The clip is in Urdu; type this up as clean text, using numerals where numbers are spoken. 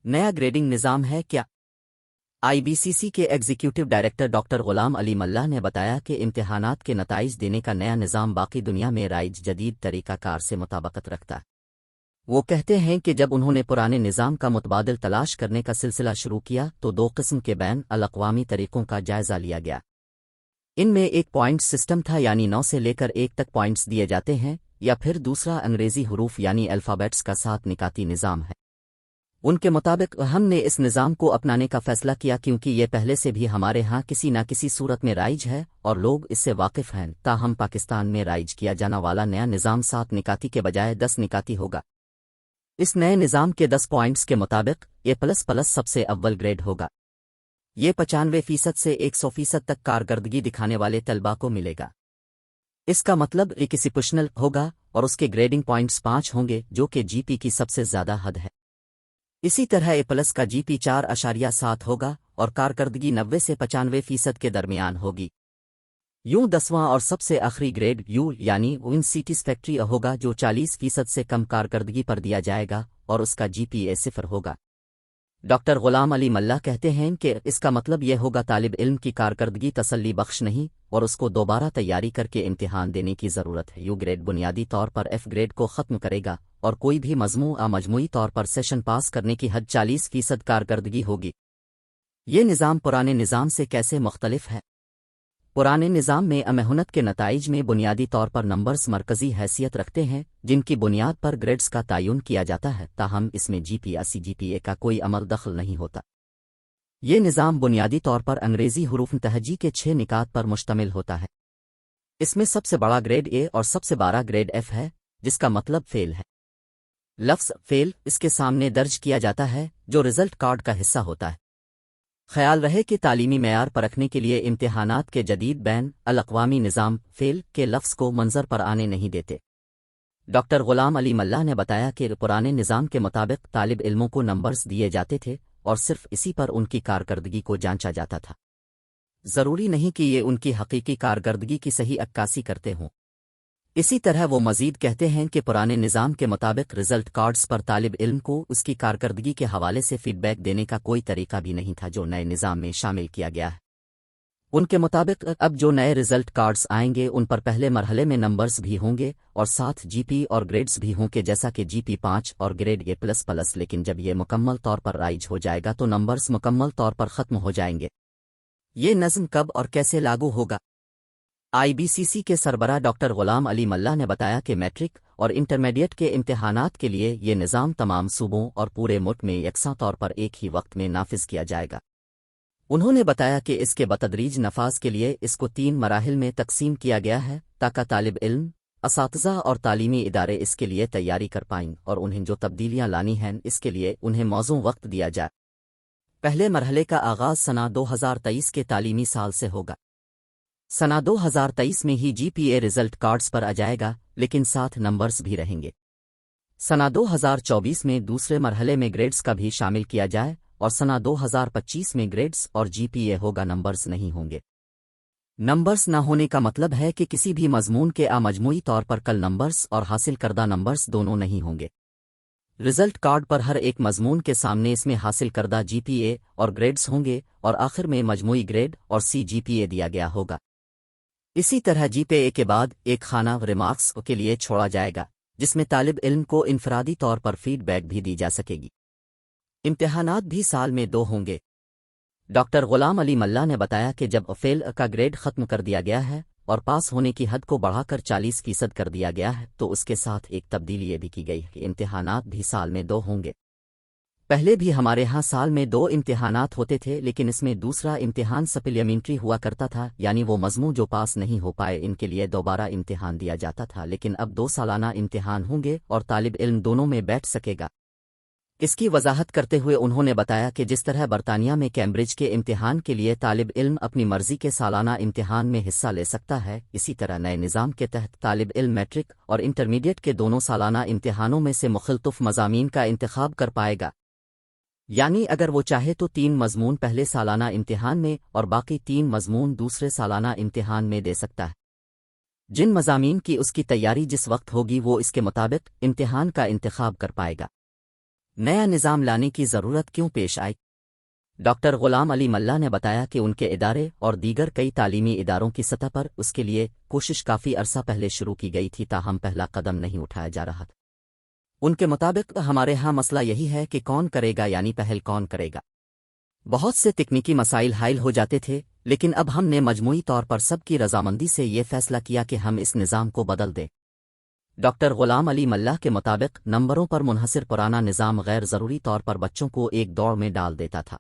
نیا گریڈنگ نظام ہے کیا؟ IBCC کے ایگزیکٹو ڈائریکٹر ڈاکٹر غلام علی ملا نے بتایا کہ امتحانات کے نتائج دینے کا نیا نظام باقی دنیا میں رائج جدید طریقہ کار سے مطابقت رکھتا ہے۔ وہ کہتے ہیں کہ جب انہوں نے پرانے نظام کا متبادل تلاش کرنے کا سلسلہ شروع کیا تو دو قسم کے بین الاقوامی طریقوں کا جائزہ لیا گیا۔ ان میں ایک پوائنٹ سسٹم تھا، یعنی 9 سے لے کر 1 تک پوائنٹس دیے جاتے ہیں، یا پھر دوسرا انگریزی حروف یعنی الفابیٹس کا 7 نکاتی نظام ہے۔ ان کے مطابق ہم نے اس نظام کو اپنانے کا فیصلہ کیا کیونکہ یہ پہلے سے بھی ہمارے ہاں کسی نہ کسی صورت میں رائج ہے اور لوگ اس سے واقف ہیں، تاہم پاکستان میں رائج کیا جانا والا نیا نظام 7 نکاتی کے بجائے 10 نکاتی ہوگا۔ اس نئے نظام کے 10 پوائنٹس کے مطابق A++ سب سے اول گریڈ ہوگا۔ یہ 95% سے 100% تک کارکردگی دکھانے والے طلباء کو ملے گا۔ اس کا مطلب ایکسیپشنل ہوگا اور اس کے گریڈنگ پوائنٹس 5 ہوں گے، جو کہ GP کی سب سے زیادہ حد ہے۔ اسی طرح A+ کا GP 4.7 ہوگا اور کارکردگی 90 سے 95% کے درمیان ہوگی۔ یوں 10واں اور سب سے آخری گریڈ U یعنی انسیٹسفیکٹری ہوگا، جو 40% سے کم کارکردگی پر دیا جائے گا اور اس کا GPA 0 ہوگا۔ ڈاکٹر غلام علی ملا کہتے ہیں کہ اس کا مطلب یہ ہوگا طالب علم کی کارکردگی تسلی بخش نہیں اور اس کو دوبارہ تیاری کر کے امتحان دینے کی ضرورت ہے۔ U گریڈ بنیادی طور پر F گریڈ کو ختم کرے گا اور کوئی بھی مجموعہ مجموعی طور پر سیشن پاس کرنے کی حد 40% کارکردگی ہوگی۔ یہ نظام پرانے نظام سے کیسے مختلف ہے؟ پرانے نظام میں امتحانات کے نتائج میں بنیادی طور پر نمبرز مرکزی حیثیت رکھتے ہیں جن کی بنیاد پر گریڈز کا تعین کیا جاتا ہے، تاہم اس میں GPA کا کوئی عمل دخل نہیں ہوتا۔ یہ نظام بنیادی طور پر انگریزی حروف تہجی کے 6 نکات پر مشتمل ہوتا ہے۔ اس میں سب سے بڑا گریڈ A اور سب سے بڑا گریڈ F ہے، جس کا مطلب فیل ہے۔ لفظ فیل اس کے سامنے درج کیا جاتا ہے جو رزلٹ کارڈ کا حصہ ہوتا ہے۔ خیال رہے کہ تعلیمی معیار پرکھنے کے لیے امتحانات کے جدید بین الاقوامی نظام فیل کے لفظ کو منظر پر آنے نہیں دیتے۔ ڈاکٹر غلام علی ملا نے بتایا کہ پرانے نظام کے مطابق طالب علموں کو نمبرز دیے جاتے تھے اور صرف اسی پر ان کی کارکردگی کو جانچا جاتا تھا۔ ضروری نہیں کہ یہ ان کی حقیقی کارکردگی کی صحیح عکاسی کرتے ہوں۔ اسی طرح وہ مزید کہتے ہیں کہ پرانے نظام کے مطابق رزلٹ کارڈز پر طالب علم کو اس کی کارکردگی کے حوالے سے فیڈ بیک دینے کا کوئی طریقہ بھی نہیں تھا، جو نئے نظام میں شامل کیا گیا ہے۔ ان کے مطابق اب جو نئے رزلٹ کارڈز آئیں گے ان پر پہلے مرحلے میں نمبرز بھی ہوں گے اور ساتھ GP اور گریڈز بھی ہوں گے، جیسا کہ GP 5 اور گریڈ A++، لیکن جب یہ مکمل طور پر رائج ہو جائے گا تو نمبرز مکمل طور پر ختم ہو جائیں گے۔ یہ نظم کب اور کیسے لاگو ہوگا؟ IBCC کے سربراہ ڈاکٹر غلام علی ملا نے بتایا کہ میٹرک اور انٹرمیڈیٹ کے امتحانات کے لیے یہ نظام تمام صوبوں اور پورے ملک میں یکساں طور پر ایک ہی وقت میں نافذ کیا جائے گا۔ انہوں نے بتایا کہ اس کے بتدریج نفاذ کے لیے اس کو 3 مراحل میں تقسیم کیا گیا ہے تاکہ طالب علم، اساتذہ اور تعلیمی ادارے اس کے لیے تیاری کر پائیں اور انہیں جو تبدیلیاں لانی ہیں اس کے لیے انہیں موزوں وقت دیا جائے۔ پہلے مرحلے کا آغاز سنہ 2023 کے تعلیمی سال سے ہوگا۔ سنہ 2023 میں ہی GPA رزلٹ کارڈز پر آ جائے گا، لیکن ساتھ نمبرز بھی رہیں گے۔ سنہ 2024 میں دوسرے مرحلے میں گریڈز کا بھی شامل کیا جائے اور سنہ 2025 میں گریڈز اور GPA ہوگا، نمبرز نہیں ہوں گے۔ نمبرز نہ ہونے کا مطلب ہے کہ کسی بھی مضمون کے مجموعی طور پر کل نمبرز اور حاصل کردہ نمبرز دونوں نہیں ہوں گے۔ رزلٹ کارڈ پر ہر ایک مضمون کے سامنے اس میں حاصل کردہ GPA اور گریڈز ہوں گے اور آخر میں مجموعی گریڈ اور CGPA دیا گیا ہوگا۔ اسی طرح GPA کے بعد ایک خانہ ریمارکس کے لیے چھوڑا جائے گا، جس میں طالب علم کو انفرادی طور پر فیڈ بیک بھی دی جا سکے گی۔ امتحانات بھی سال میں 2 ہوں گے۔ ڈاکٹر غلام علی ملا نے بتایا کہ جب فیل کا گریڈ ختم کر دیا گیا ہے اور پاس ہونے کی حد کو بڑھا کر 40% کر دیا گیا ہے تو اس کے ساتھ ایک تبدیلی یہ بھی کی گئی ہے کہ امتحانات بھی سال میں 2 ہوں گے۔ پہلے بھی ہمارے ہاں سال میں 2 امتحانات ہوتے تھے، لیکن اس میں دوسرا امتحان سپلیمنٹری ہوا کرتا تھا، یعنی وہ مضمون جو پاس نہیں ہو پائے ان کے لیے دوبارہ امتحان دیا جاتا تھا، لیکن اب 2 سالانہ امتحان ہوں گے اور طالب علم دونوں میں بیٹھ سکے گا۔ اس کی وضاحت کرتے ہوئے انہوں نے بتایا کہ جس طرح برطانیہ میں کیمبرج کے امتحان کے لیے طالب علم اپنی مرضی کے سالانہ امتحان میں حصہ لے سکتا ہے، اسی طرح نئے نظام کے تحت طالب علم میٹرک اور انٹرمیڈیٹ کے دونوں سالانہ امتحانوں میں سے مختلف مضامین کا انتخاب کر پائے گا۔ یعنی اگر وہ چاہے تو 3 مضمون پہلے سالانہ امتحان میں اور باقی 3 مضمون دوسرے سالانہ امتحان میں دے سکتا ہے۔ جن مضامین کی اس کی تیاری جس وقت ہوگی وہ اس کے مطابق امتحان کا انتخاب کر پائے گا۔ نیا نظام لانے کی ضرورت کیوں پیش آئی؟ ڈاکٹر غلام علی ملا نے بتایا کہ ان کے ادارے اور دیگر کئی تعلیمی اداروں کی سطح پر اس کے لیے کوشش کافی عرصہ پہلے شروع کی گئی تھی، تاہم پہلا قدم نہیں اٹھایا جا رہا تھا۔ ان کے مطابق ہمارے ہاں مسئلہ یہی ہے کہ کون کرے گا، یعنی پہل کون کرے گا۔ بہت سے تکنیکی مسائل حائل ہو جاتے تھے، لیکن اب ہم نے مجموعی طور پر سب کی رضامندی سے یہ فیصلہ کیا کہ ہم اس نظام کو بدل دیں۔ ڈاکٹر غلام علی ملا کے مطابق نمبروں پر منحصر پرانا نظام غیر ضروری طور پر بچوں کو ایک دوڑ میں ڈال دیتا تھا۔